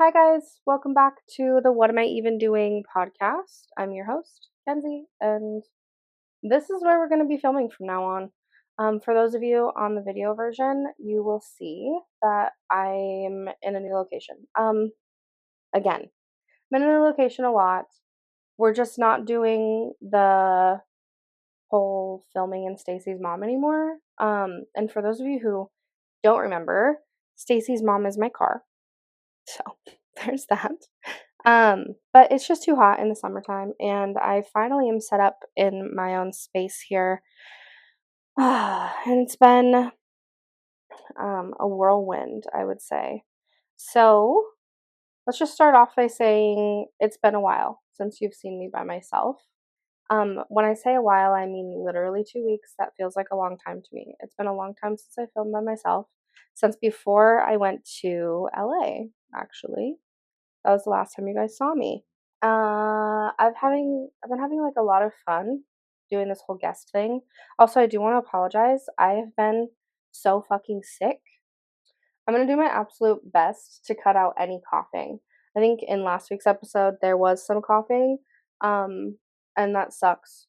Hi, guys. Welcome back to the What Am I Even Doing podcast. I'm your host, Kenzie, and this is where we're going to be filming from now on. For those of you on the video version, you will see that I'm in a new location. Again, I'm in a new location a lot. We're just not doing the whole filming in Stacy's mom anymore. And for those of you who don't remember, Stacy's mom is my car. So there's that. But it's just too hot in the summertime, and I finally am set up in my own space here. And it's been a whirlwind, I would say. So let's just start off by saying it's been a while since you've seen me by myself. When I say a while, I mean literally 2 weeks. That feels like a long time to me. It's been a long time since I filmed by myself, since before I went to LA, actually. That was the last time you guys saw me. I've been having like a lot of fun doing this whole guest thing. Also, I do want to apologize. I have been so fucking sick. I'm gonna do my absolute best to cut out any coughing. I think in last week's episode there was some coughing, and that sucks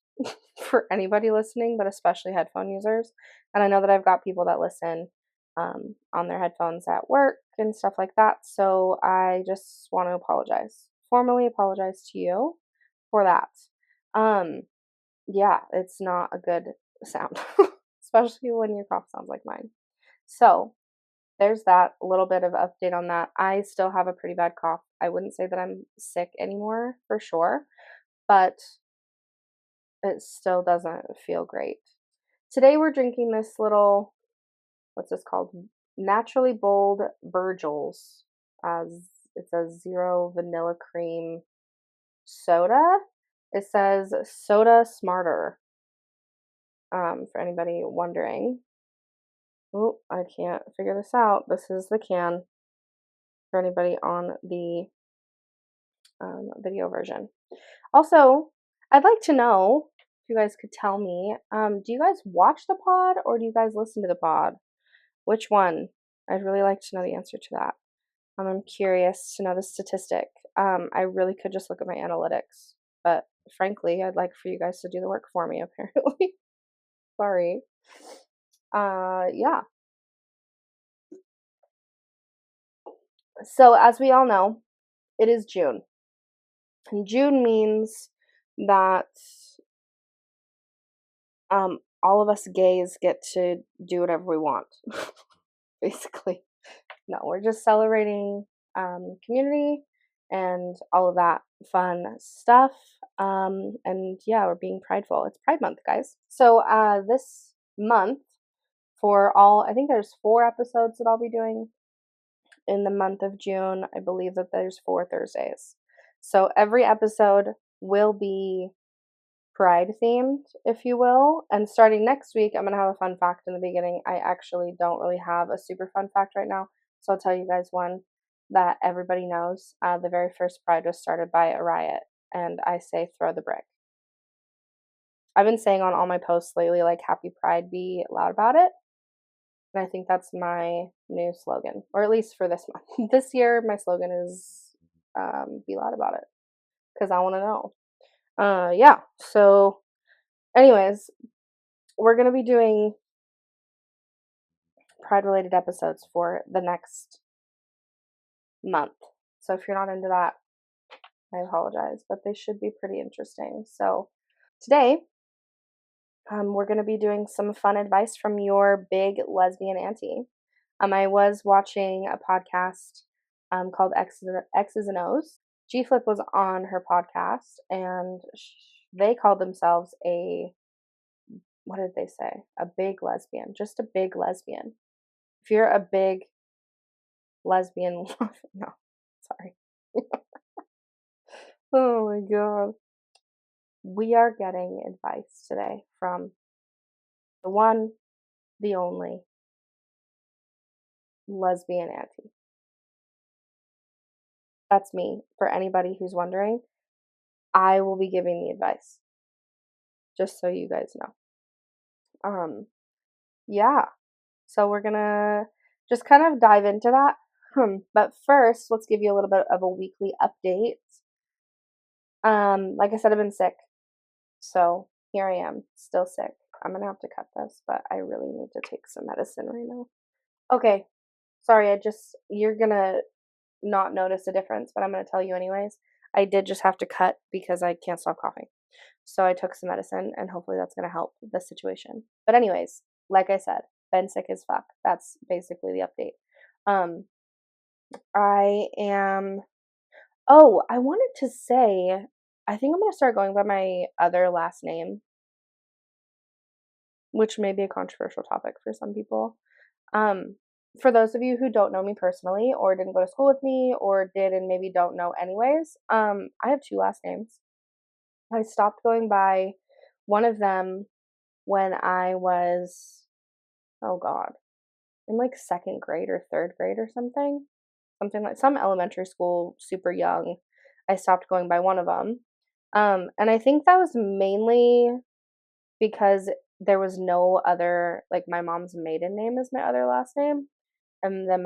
for anybody listening, but especially headphone users. And I know that I've got people that listen on their headphones at work and stuff like that. So I just want to formally apologize to you for that. Um, yeah, it's not a good sound, especially when your cough sounds like mine. So there's that, a little bit of update on that. I still have a pretty bad cough. I wouldn't say that I'm sick anymore for sure, but it still doesn't feel great. Today we're drinking this little, what's this called? Naturally Bold Virgil's. It's a zero vanilla cream soda. It says soda smarter. For anybody wondering. Oh, I can't figure this out. This is the can for anybody on the video version. Also, I'd like to know if you guys could tell me, do you guys watch the pod or do you guys listen to the pod? Which one? I'd really like to know the answer to that. I'm curious to know the statistic. I really could just look at my analytics, but frankly, I'd like for you guys to do the work for me, apparently. Sorry. Yeah. So, as we all know, it is June. And June means that all of us gays get to do whatever we want, basically. No, we're just celebrating community and all of that fun stuff. And yeah, we're being prideful. It's Pride Month, guys. So this month, I think there's 4 episodes that I'll be doing in the month of June. I believe that there's 4 Thursdays. So every episode will be Pride themed, if you will. And starting next week, I'm going to have a fun fact in the beginning. I actually don't really have a super fun fact right now. So I'll tell you guys one that everybody knows. The very first Pride was started by a riot. And I say throw the brick. I've been saying on all my posts lately, like, Happy Pride, be loud about it. And I think that's my new slogan, or at least for this month. This year, my slogan is be loud about it, because I want to know. Yeah, so anyways, we're going to be doing Pride-related episodes for the next month. So if you're not into that, I apologize, but they should be pretty interesting. So today, we're going to be doing some fun advice from your big lesbian auntie. I was watching a podcast called X's and O's. G Flip was on her podcast, and they called themselves what did they say? A big lesbian. Just a big lesbian. If you're a big lesbian, no, sorry. Oh my god. We are getting advice today from the one, the only lesbian auntie. That's me. For anybody who's wondering, I will be giving the advice. Just so you guys know. Yeah. So we're gonna just kind of dive into that. But first, let's give you a little bit of a weekly update. Like I said, I've been sick, so here I am, still sick. I'm gonna have to cut this, but I really need to take some medicine right now. Okay, sorry, you're gonna not notice a difference, but I'm gonna tell you anyways. I did just have to cut because I can't stop coughing. So I took some medicine and hopefully that's gonna help the situation. But anyways, like I said, been sick as fuck. That's basically the update. Um, I am Oh, I wanted to say, I think I'm gonna start going by my other last name, which may be a controversial topic for some people. Um, for those of you who don't know me personally, or didn't go to school with me, or did and maybe don't know anyways, I have two last names. I stopped going by one of them when I was, oh God, in like second grade or third grade or something. Something like some elementary school, super young. I stopped going by one of them. And I think that was mainly because there was no other, like my mom's maiden name is my other last name. And then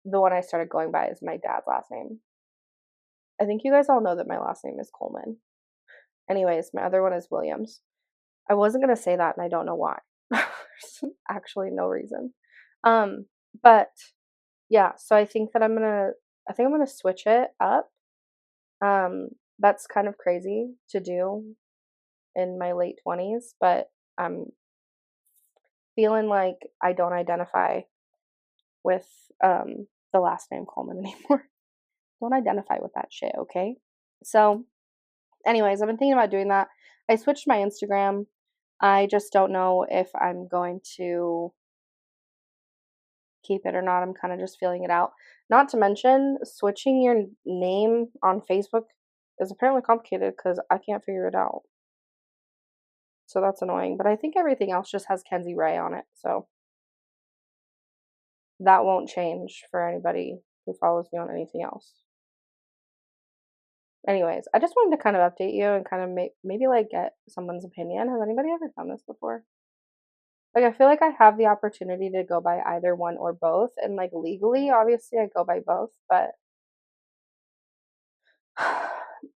the one I started going by is my dad's last name. I think you guys all know that my last name is Coleman. Anyways, my other one is Williams. I wasn't gonna say that and I don't know why. There's actually no reason. Um, but yeah, so I think I'm gonna switch it up. That's kind of crazy to do in my late 20s, but I'm feeling like I don't identify with the last name Coleman anymore. Don't identify with that shit, okay? So, anyways, I've been thinking about doing that. I switched my Instagram. I just don't know if I'm going to keep it or not. I'm kind of just feeling it out. Not to mention, switching your name on Facebook is apparently complicated because I can't figure it out. So that's annoying. But I think everything else just has Kenzie Ray on it. So that won't change for anybody who follows me on anything else. Anyways, I just wanted to kind of update you and kind of maybe like get someone's opinion. Has anybody ever done this before? Like, I feel like I have the opportunity to go by either one or both. And like legally, obviously, I go by both, but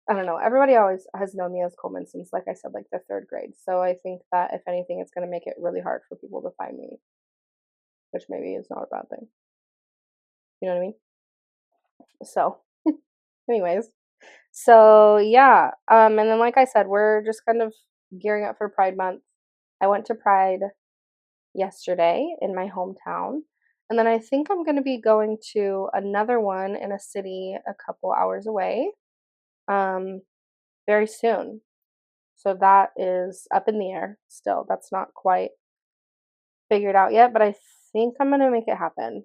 I don't know. Everybody always has known me as Coleman since, like I said, like the third grade. So I think that if anything, it's going to make it really hard for people to find me, which maybe is not a bad thing. You know what I mean? So, anyways, so yeah. And then, like I said, we're just kind of gearing up for Pride Month. I went to Pride yesterday in my hometown. And then I think I'm going to be going to another one in a city a couple hours away um, very soon. So that is up in the air still. That's not quite figured out yet, but I think I'm going to make it happen.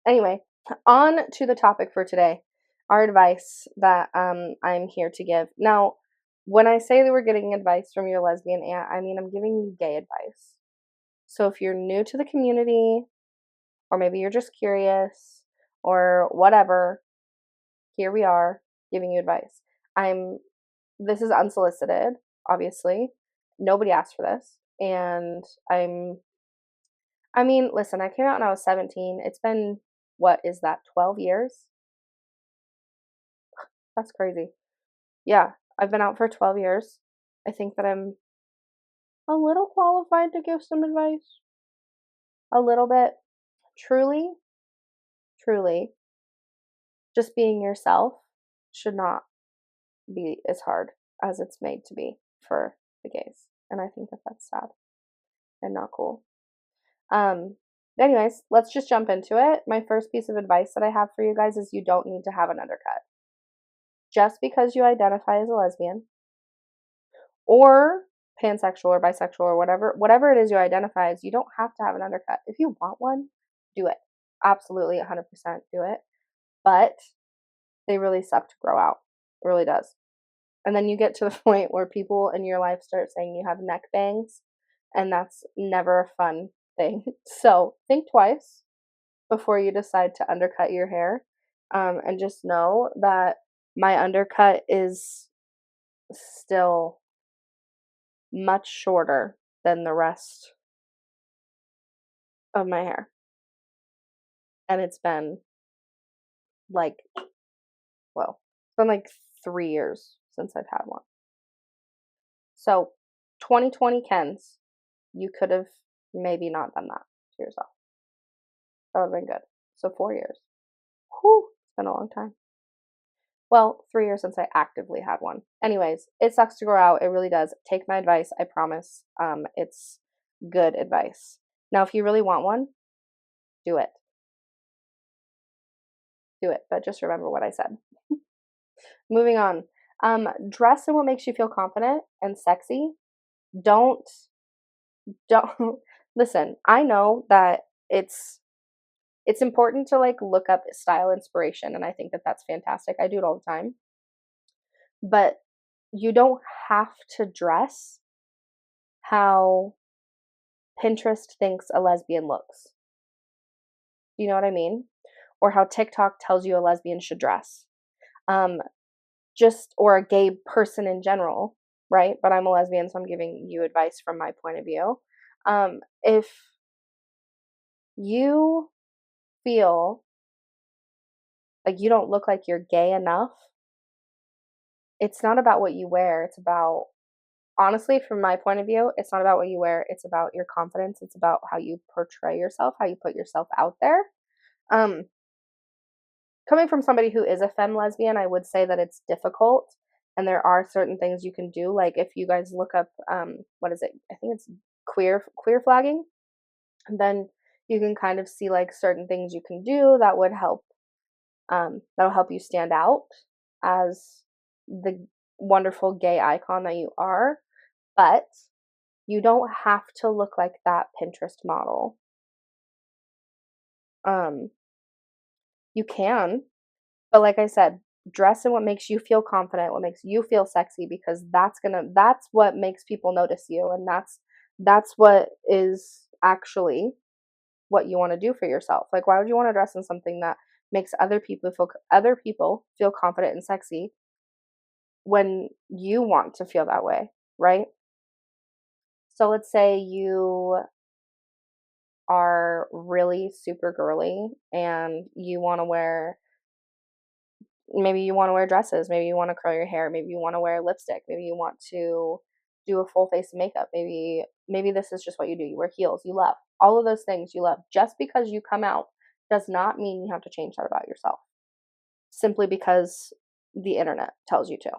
Anyway, on to the topic for today. Our advice that I'm here to give. Now, when I say that we're getting advice from your lesbian aunt, I mean I'm giving you gay advice. So if you're new to the community, or maybe you're just curious, or whatever, here we are giving you advice. This is unsolicited, obviously. Nobody asked for this. And I mean, listen, I came out when I was 17. It's been, what is that, 12 years? That's crazy. Yeah, I've been out for 12 years. I think that I'm a little qualified to give some advice. A little bit. Truly, truly, just being yourself should not be as hard as it's made to be for the gays. And I think that that's sad and not cool. Um, anyways, let's just jump into it. My first piece of advice that I have for you guys is you don't need to have an undercut. Just because you identify as a lesbian or pansexual or bisexual or whatever it is you identify as, you don't have to have an undercut. If you want one, do it. Absolutely 100% do it. But they really suck to grow out. It really does. And then you get to the point where people in your life start saying you have neck bangs, and that's never a fun thing. So think twice before you decide to undercut your hair. And just know that my undercut is still much shorter than the rest of my hair. And it's been like, well, it's been like 3 years since I've had one. So 2020 Kens, you could have maybe not done that to yourself. That would have been good. So 4 years. Whew, it's been a long time. Well, 3 years since I actively had one. Anyways, it sucks to grow out. It really does. Take my advice. I promise. It's good advice. Now, if you really want one, do it. Do it. But just remember what I said. Moving on. Dress in what makes you feel confident and sexy. Don't don't listen. I know that it's important to like look up style inspiration, and I think that that's fantastic. I do it all the time. But you don't have to dress how Pinterest thinks a lesbian looks. Do you know what I mean? Or how TikTok tells you a lesbian should dress. Um, or a gay person in general, right? But I'm a lesbian, so I'm giving you advice from my point of view. If you feel like you don't look like you're gay enough, it's not about what you wear. It's about, honestly, from my point of view, it's not about what you wear. It's about your confidence. It's about how you portray yourself, how you put yourself out there. Um, Coming from somebody who is a femme lesbian, I would say that it's difficult. And there are certain things you can do. Like if you guys look up, what is it? I think it's queer flagging. And then you can kind of see like certain things you can do that would help, that'll help you stand out as the wonderful gay icon that you are. But you don't have to look like that Pinterest model. You can, but like I said, dress in what makes you feel confident, what makes you feel sexy, because that's what makes people notice you, and that's what is actually what you want to do for yourself. Like, why would you want to dress in something that makes other people feel confident and sexy when you want to feel that way, right? So let's say you are really super girly and you want to wear, maybe you want to wear dresses, maybe you want to curl your hair, maybe you want to wear lipstick, maybe you want to do a full face of makeup, maybe this is just what you do. You wear heels, you love all of those things you love. Just because you come out does not mean you have to change that about yourself simply because the internet tells you to.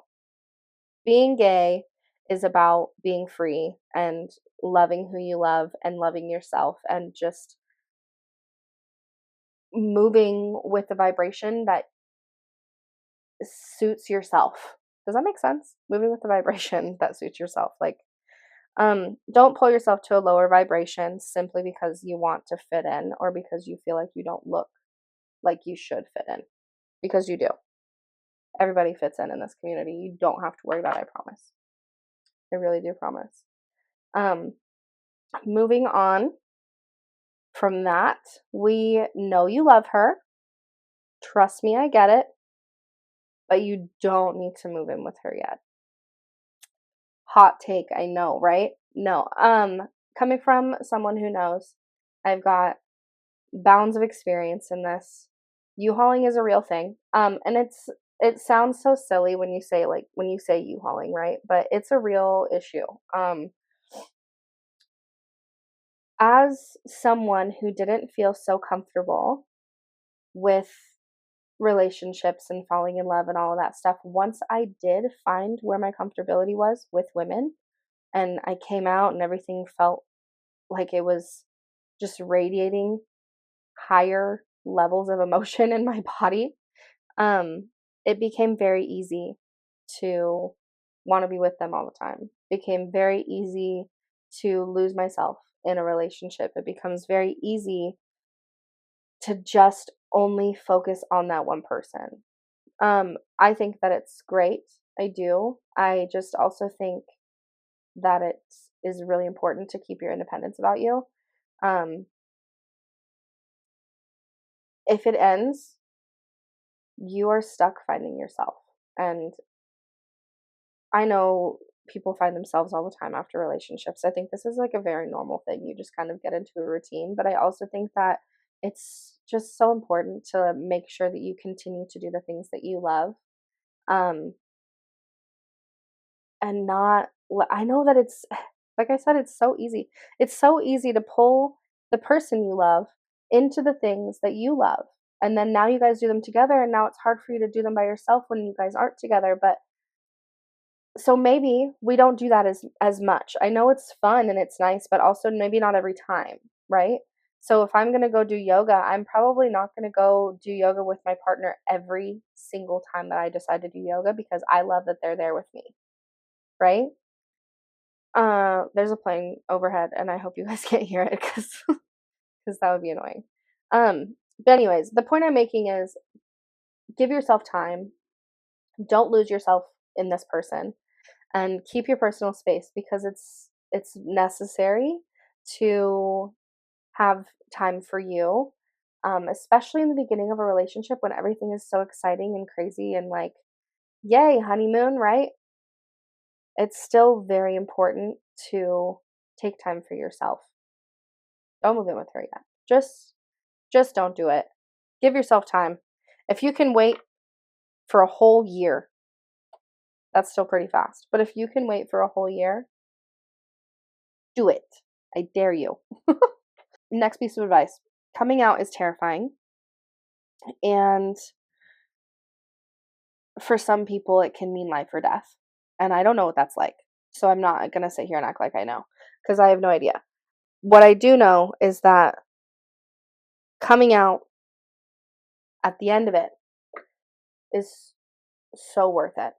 Being gay is about being free and loving who you love and loving yourself and just moving with the vibration that suits yourself. Does that make sense? Moving with the vibration that suits yourself. Like, don't pull yourself to a lower vibration simply because you want to fit in or because you feel like you don't look like you should fit in. Because you do. Everybody fits in this community. You don't have to worry about it, I promise. I really do promise. Moving on from that, we know you love her. Trust me, I get it. But you don't need to move in with her yet. Hot take, I know, right? No. Coming from someone who knows, I've got bounds of experience in this. U-hauling is a real thing. And it sounds so silly when you say U-hauling, right? But it's a real issue. As someone who didn't feel so comfortable with relationships and falling in love and all of that stuff, once I did find where my comfortability was with women and I came out and everything felt like it was just radiating higher levels of emotion in my body, it became very easy to want to be with them all the time. It became very easy to lose myself in a relationship. It becomes very easy to just only focus on that one person. I think that it's great. I do. I just also think that it is really important to keep your independence about you. If it ends, you are stuck finding yourself. And I know people find themselves all the time after relationships. I think this is like a very normal thing. You just kind of get into a routine. But I also think that it's just so important to make sure that you continue to do the things that you love. Um, and not, I know that it's, like I said, it's so easy. It's so easy to pull the person you love into the things that you love. And then now you guys do them together, and now it's hard for you to do them by yourself when you guys aren't together. But so maybe we don't do that as much. I know it's fun and it's nice, but also maybe not every time, right? So if I'm going to go do yoga, I'm probably not going to go do yoga with my partner every single time that I decide to do yoga, because I love that they're there with me, right? There's a plane overhead and I hope you guys can't hear it, cuz that would be annoying. But anyways, the point I'm making is give yourself time. Don't lose yourself in this person, and keep your personal space, because it's necessary to have time for you, especially in the beginning of a relationship when everything is so exciting and crazy and like, yay, honeymoon, right? It's still very important to take time for yourself. Don't move in with her yet. Just don't do it. Give yourself time. If you can wait for a whole year, that's still pretty fast. But if you can wait for a whole year, do it. I dare you. Next piece of advice. Coming out is terrifying. And for some people, it can mean life or death. And I don't know what that's like. So I'm not going to sit here and act like I know, because I have no idea. What I do know is that coming out at the end of it is so worth it.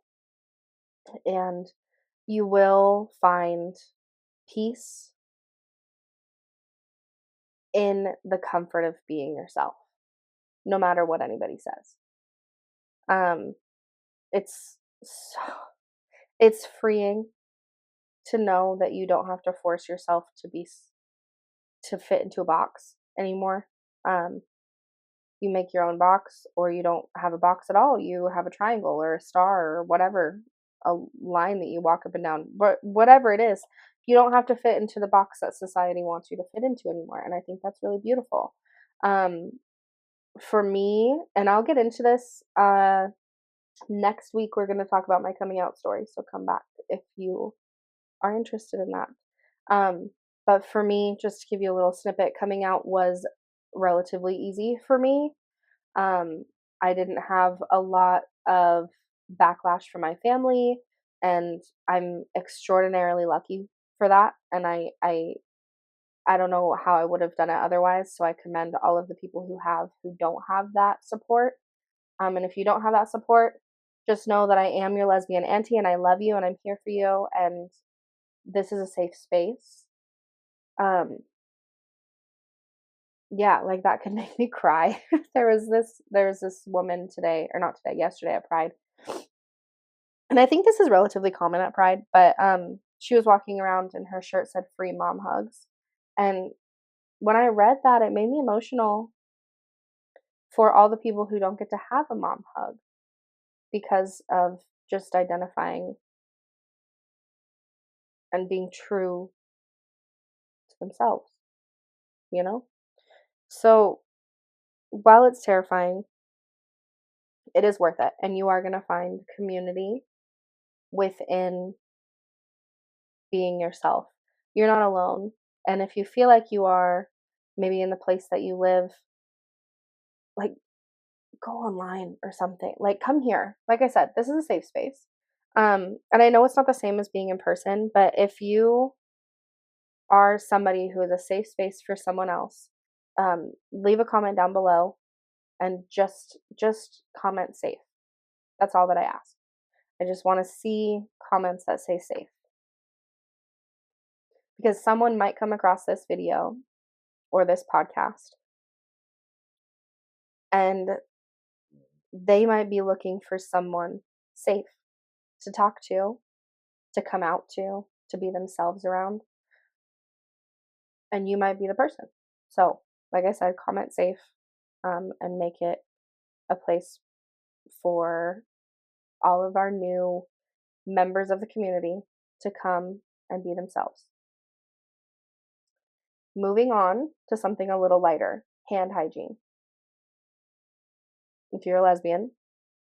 And you will find peace in the comfort of being yourself, no matter what anybody says. Um, it's so, it's freeing to know that you don't have to force yourself to fit into a box anymore. Um, you make your own box, or you don't have a box at all. You have a triangle or a star or whatever, a line that you walk up and down. But whatever it is, you don't have to fit into the box that society wants you to fit into anymore. And I think that's really beautiful. Um, for me, and I'll get into this next week, we're going to talk about my coming out story. So come back if you are interested in that. Um, but for me, just to give you a little snippet, coming out was relatively easy for me. Um, I didn't have a lot of backlash from my family, and I'm extraordinarily lucky for that. And I don't know how I would have done it otherwise. So I commend all of the people who don't have that support. And if you don't have that support, just know that I am your lesbian auntie, and I love you, and I'm here for you, and this is a safe space. Um, yeah, like that could make me cry. There was this woman today, or not today, yesterday at Pride. And I think this is relatively common at Pride, but she was walking around and her shirt said free mom hugs. And when I read that, it made me emotional for all the people who don't get to have a mom hug because of just identifying and being true to themselves, you know? So while it's terrifying, it is worth it. And you are going to find community within being yourself. You're not alone. And if you feel like you are, maybe in the place that you live, like go online or something. Like come here. Like I said, this is a safe space. And I know it's not the same as being in person, but if you are somebody who is a safe space for someone else, leave a comment down below and just comment safe. That's all that I ask. I just want to see comments that say safe, because someone might come across this video or this podcast and they might be looking for someone safe to talk to come out to be themselves around, and you might be the person. So, like I said, comment safe, and make it a place for all of our new members of the community to come and be themselves. Moving on to something a little lighter. Hand hygiene. If you're a lesbian,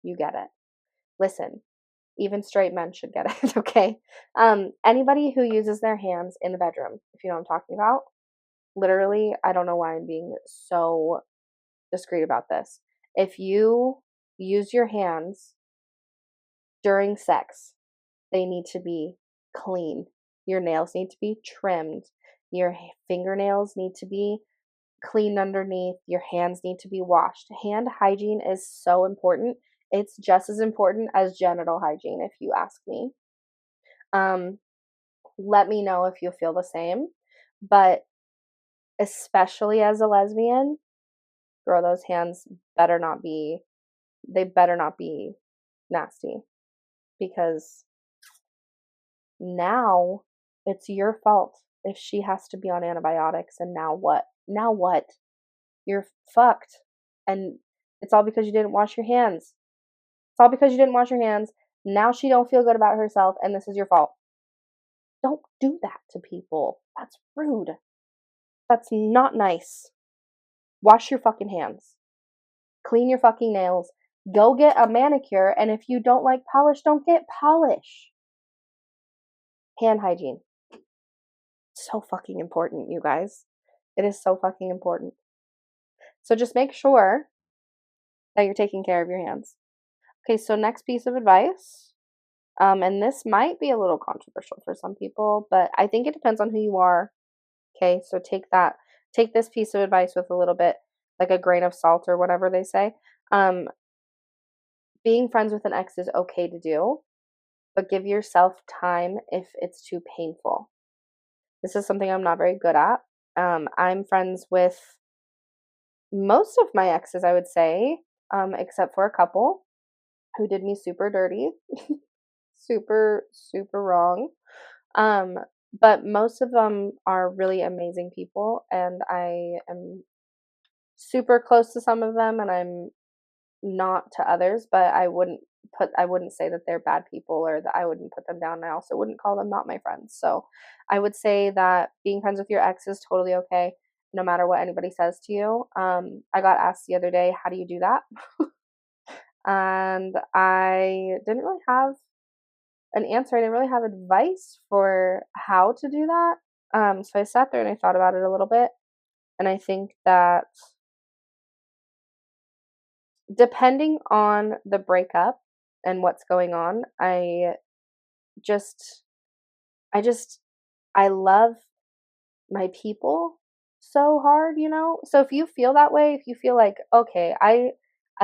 you get it. Listen, even straight men should get it, okay? Anybody who uses their hands in the bedroom, if you know what I'm talking about, literally, I don't know why I'm being so discreet about this. If you use your hands during sex, they need to be clean. Your nails need to be trimmed. Your fingernails need to be cleaned underneath. Your hands need to be washed. Hand hygiene is so important. It's just as important as genital hygiene, if you ask me. Um, Let me know if you feel the same. But especially as a lesbian, girl, those hands better not be, they better not be nasty, because now it's your fault if she has to be on antibiotics. And now what? Now what? You're fucked. And it's all because you didn't wash your hands. It's all because you didn't wash your hands. Now she don't feel good about herself, and this is your fault. Don't do that to people. That's rude. That's not nice. Wash your fucking hands. Clean your fucking nails. Go get a manicure, and if you don't like polish, don't get polish. Hand hygiene. So fucking important, you guys. It is so fucking important. So just make sure that you're taking care of your hands. Okay, so next piece of advice, and this might be a little controversial for some people, but I think it depends on who you are. Okay, so take this piece of advice with a little bit, like a grain of salt or whatever they say. Being friends with an ex is okay to do, but give yourself time if it's too painful. This is something I'm not very good at. I'm friends with most of my exes, I would say, except for a couple who did me super dirty, super, super wrong. But most of them are really amazing people, and I am super close to some of them, and I'm not to others, but I wouldn't say that they're bad people or that I wouldn't put them down. I also wouldn't call them not my friends. So I would say that being friends with your ex is totally okay, no matter what anybody says to you. I got asked the other day, how do you do that? And I didn't really have an answer. I didn't really have advice for how to do that. So I sat there and I thought about it a little bit. And I think that depending on the breakup and what's going on, just, I just, I love my people so hard, you know? So if you feel that way, if you feel like, okay, I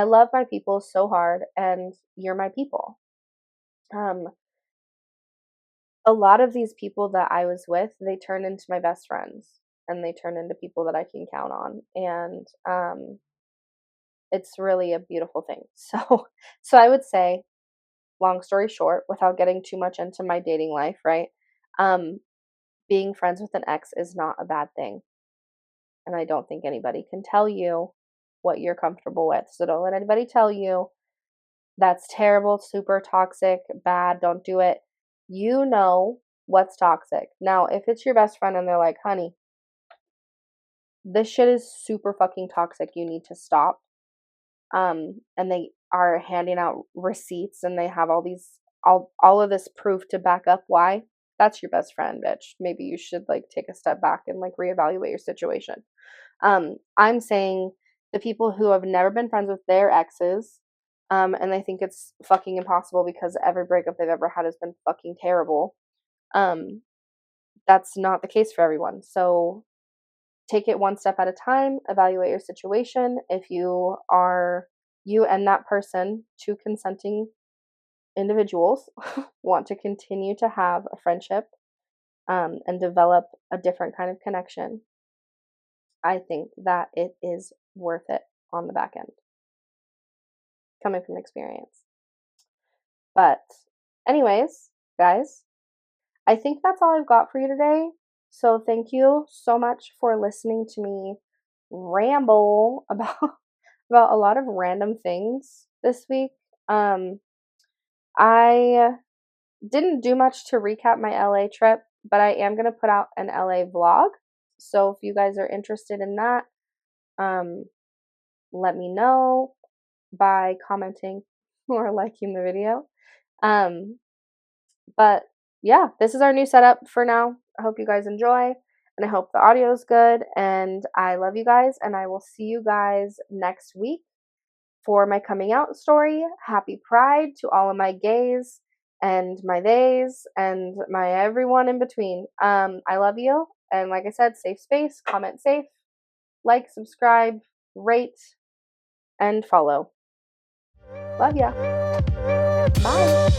love my people so hard and you're my people. A lot of these people that I was with, they turned into my best friends and they turned into people that I can count on. And it's really a beautiful thing. So I would say, long story short, without getting too much into my dating life, right? Um, Being friends with an ex is not a bad thing. And I don't think anybody can tell you what you're comfortable with. So don't let anybody tell you that's terrible, super toxic, bad, don't do it. You know what's toxic. Now, if it's your best friend and they're like, honey, this shit is super fucking toxic, you need to stop. And they are handing out receipts and they have all of this proof to back up why. That's your best friend, bitch. Maybe you should like take a step back and like reevaluate your situation. I'm saying the people who have never been friends with their exes, and they think it's fucking impossible because every breakup they've ever had has been fucking terrible. Um, that's not the case for everyone. So take it one step at a time, evaluate your situation. If you and that person, two consenting individuals, want to continue to have a friendship, and develop a different kind of connection, I think that it is worth it on the back end, coming from experience. But, anyways, guys, I think that's all I've got for you today. So, thank you so much for listening to me ramble about a lot of random things this week. I didn't do much to recap my LA trip, but I am going to put out an LA vlog. So if you guys are interested in that, Let me know by commenting or liking the video. Um, but yeah, this is our new setup for now. I hope you guys enjoy, and I hope the audio is good, and I love you guys, and I will see you guys next week for my coming out story. Happy Pride to all of my gays and my theys and my everyone in between. I love you, and like I said, safe space, comment safe, like, subscribe, rate, and follow. Love ya. Bye.